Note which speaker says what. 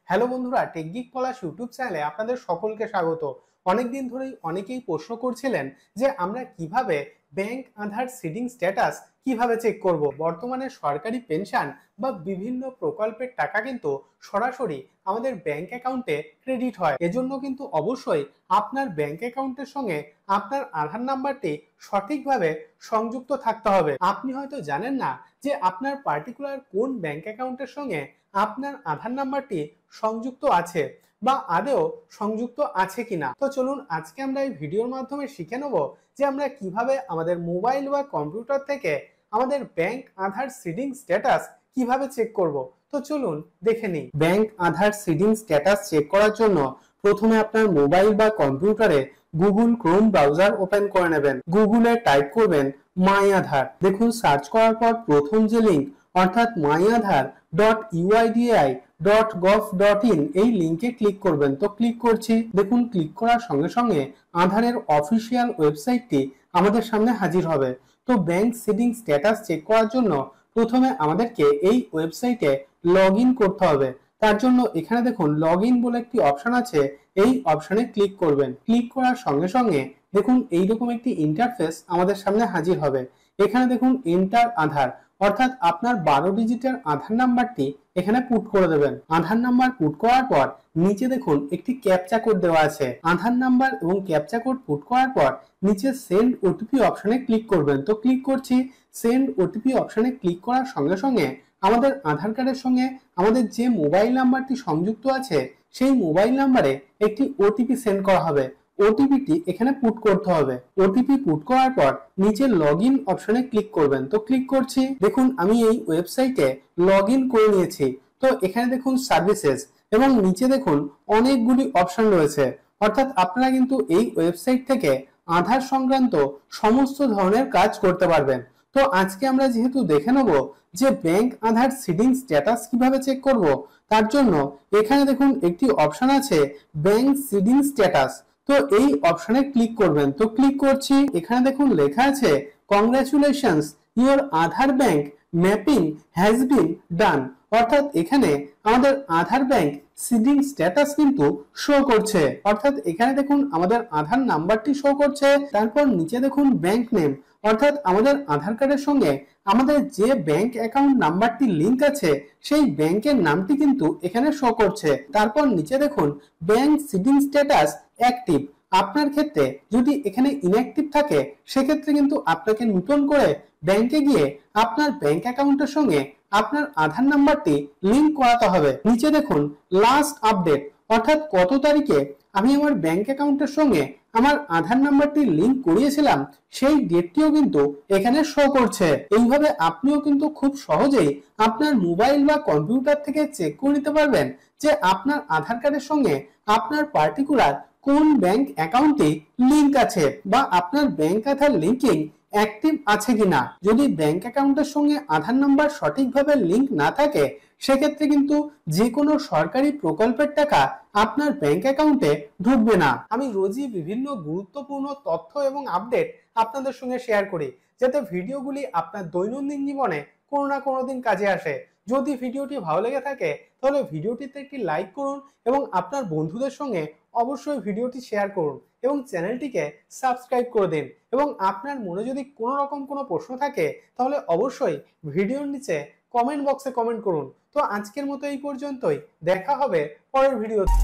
Speaker 1: Hello বন্ধুরা, টেকগিক পলাশ YouTube চ্যানেলে আপনাদের সকলকে স্বাগত। অনেকদিন ধরেই অনেকেই প্রশ্ন করছিলেন যে আমরা কিভাবে ব্যাংক আধার সিডিং স্ট্যাটাস কিভাবে চেক করব। বর্তমানে সরকারি পেনশন বা বিভিন্ন প্রকল্পের টাকা কিন্তু সরাসরি আমাদের ব্যাংক অ্যাকাউন্টে ক্রেডিট হয়। এজন্য কিন্তু অবশ্যই আপনার ব্যাংক অ্যাকাউন্টের সঙ্গে আপনার আধার নাম্বারটি সঠিকভাবে সংযুক্ত থাকতে হবে। আপনি হয়তো জানেন না যে আপনার পার্টিকুলার কোন ব্যাংক অ্যাকাউন্টের সঙ্গে আপনার আধার নাম্বারটি সংযুক্ত আছে বা আদৌ সংযুক্ত আছে কিনা। তো চলুন আজকে আমরা এই ভিডিওর মাধ্যমে শিখে নেব যে আমরা কিভাবে আমাদের মোবাইল বা কম্পিউটার থেকে আমাদের ব্যাংক আধার সিডিং স্ট্যাটাস কিভাবে চেক করব। তো চলুন দেখে নিই। ব্যাংক আধার সিডিং স্ট্যাটাস চেক করার জন্য প্রথমে আপনার মোবাইল বা কম্পিউটারে গুগল ক্রোম ব্রাউজার ওপেন করে নেবেন। গুগলে টাইপ করবেন মাই আধার। দেখুন সার্চ করার পর প্রথম যে লিঙ্ক অর্থাৎ myadhar.uidi.gov.in এই লিংকে ক্লিক করবেন। তো ক্লিক করছি। দেখুন ক্লিক করার সঙ্গে সঙ্গে আধারের অফিসিয়াল ওয়েবসাইটটি আমাদের সামনে হাজির হবে। তো ব্যাংক সিডিং স্ট্যাটাস চেক করার জন্য প্রথমে আমাদেরকে এই ওয়েবসাইটে লগ ইন করতে হবে। তার জন্য এখানে দেখুন লগ ইন বলে একটি অপশন আছে, এই অপশনে ক্লিক করবেন। ক্লিক করার সঙ্গে সঙ্গে দেখুন এইরকম একটি ইন্টারফেস আমাদের সামনে হাজির হবে। এখানে দেখুন এন্টার আধার অর্থাৎ আপনার 12 ডিজিটের আধার নাম্বারটি এখানে পুট করে দেবেন। আধার নাম্বার পুট করার পর নিচে দেখুন একটি ক্যাপচা কোড দেওয়া আছে। আধার নাম্বার এবং ক্যাপচা কোড পুট করার পর নিচে সেন্ড ওটিপি অপশনে ক্লিক করবেন। তো ক্লিক করছি। সেন্ড ওটিপি অপশনে ক্লিক করার সঙ্গে সঙ্গে আমাদের আধার কার্ডের সঙ্গে আমাদের যে মোবাইল নাম্বারটি সংযুক্ত আছে সেই মোবাইল নাম্বারে একটি ওটিপি সেন্ড করা হবে। ওটিপিটি এখানে পুট করতে হবে। ওটিপি পুট করার পর নিচে লগ ইন অপশনে ক্লিক করবেন। তো ক্লিক করছি। দেখুন আমি এই ওয়েবসাইটে লগ ইন করে নিয়েছি। তো এখানে দেখুন সার্ভিসেস এবং নিচে দেখুন অনেকগুলি অপশন রয়েছে, অর্থাৎ আপনারা কিন্তু এই ওয়েবসাইট থেকে আধার সংক্রান্ত সমস্ত ধরনের কাজ করতে পারবেন। তো আজকে আমরা যেহেতু দেখে নেব যে ব্যাংক আধার সিডিং স্ট্যাটাস কিভাবে চেক করব, তার জন্য এখানে দেখুন একটি অপশন আছে ব্যাংক সিডিং স্ট্যাটাস। তো এই অপশনে ক্লিক করবেন। তো ক্লিক করছি। এখানে দেখুন লেখা আছে congratulations your Aadhaar bank mapping has been done, অর্থাৎ এখানে আমাদের আধার ব্যাংক সিডিং স্ট্যাটাস কিন্তু শো করছে। অর্থাৎ এখানে দেখুন আমাদের আধার নাম্বারটি শো করছে। তারপর নিচে দেখুন ব্যাংক নেম, অর্থাৎ আমাদের আধার কার্ডের সঙ্গে আমাদের যে ব্যাংক অ্যাকাউন্ট নাম্বারটি লিংক আছে সেই ব্যাংকের নামটি কিন্তু এখানে শো করছে। তারপর নিচে দেখুন ব্যাংক সিডিং স্ট্যাটাস অ্যাক্টিভ। আপনার ক্ষেত্রে যদি এখানে ইনঅ্যাক্টিভ থাকে সেক্ষেত্রে কিন্তু আপনাকে নতুন করে ব্যাংকে গিয়ে আপনার ব্যাংক অ্যাকাউন্টের সঙ্গে আপনার আধার নাম্বারটি লিংক করাতে হবে। নিচে দেখুন লাস্ট আপডেট, অর্থাৎ কত তারিখে আমি আমার ব্যাংক অ্যাকাউন্টের সঙ্গে আমার আধার নাম্বারটি লিংক করিয়েছিলাম সেই ডেটটিও কিন্তু এখানে শো করছে। এইভাবে আপনিও কিন্তু খুব সহজেই আপনার মোবাইল বা কম্পিউটার থেকে চেক করে নিতে পারবেন যে আপনার আধার কার্ডের সঙ্গে আপনার পার্টিকুলার কোন ব্যাংক অ্যাকাউন্টে লিংক আছে বা আপনার ব্যাংক আধার লিংকিং অ্যাক্টিভ আছে কিনা। যদি ব্যাংক অ্যাকাউন্টের সঙ্গে আধার নাম্বার সঠিকভাবে লিংক না থাকে সেক্ষেত্রে কিন্তু যে কোনো সরকারি প্রকল্পের টাকা আপনার ব্যাংক অ্যাকাউন্টে ঢুকবে না। আমি রোজই বিভিন্ন গুরুত্বপূর্ণ তথ্য এবং আপডেট আপনাদের সঙ্গে শেয়ার করি যাতে ভিডিওগুলি আপনার দৈনন্দিন জীবনে কোনো না কোনো দিন কাজে আসে। যদি ভিডিওটি ভালো লেগে থাকে তাহলে ভিডিওটিতে একটি লাইক করুন এবং আপনার বন্ধুদের সঙ্গে অবশ্যই ভিডিওটি শেয়ার করুন এবং চ্যানেলটিকে সাবস্ক্রাইব করে দিন। এবং আপনার মনে যদি কোনো রকম কোনো প্রশ্ন থাকে তাহলে অবশ্যই ভিডিওর নিচে কমেন্ট বক্সে কমেন্ট করুন। তো আজকের মতো এই পর্যন্তই, দেখা হবে পরের ভিডিওতে।